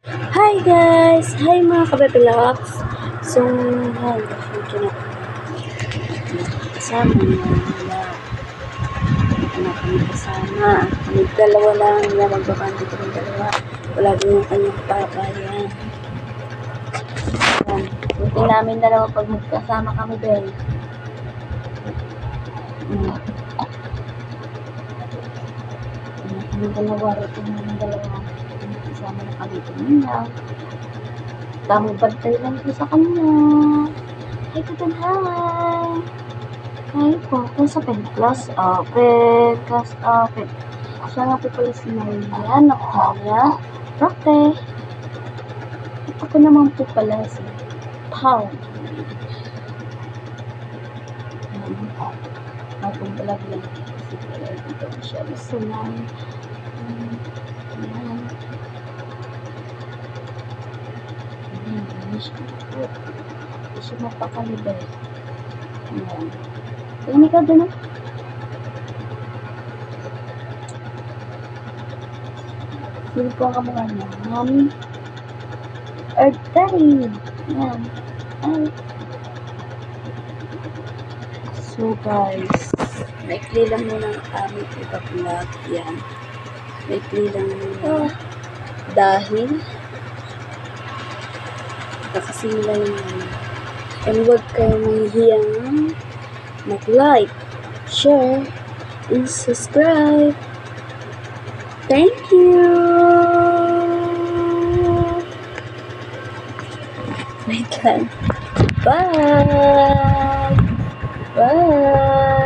Hi guys! Hi mga kabebeloks! So, yan, medyo na kasama na wala kami kasama. Kami dalawa lang, yan, magbabandi kami dalawa. Wala din yung kanyang papa, yan. Yan, buti namin dalawa pag magkasama kami din. Kami dalawa, rutin namin dalawa. Kasama na kami tuminaw. Tamang bantay lang po sa kanya. Hi, Kutan, hi! Hi po, sa class open, class open. Siya nga po pala si Maria, Natalia, Roque. Ako naman po pala si Pao. Akong balag lang kasi pala dito siya gusto lang. Hindi siya mapakalibay. Ayan. Ini ka doon. Sino po ang kamukha niya? Mommy. Or daddy. Ayan. Ay. So guys, maikli lang muna ang aming ipa-vlog. Yan. Maikli lang muna. Dahil nakasimula yung and huwag kayong mahihiyang mag-like, share, and subscribe. Thank you! Wait lang. Bye! Bye!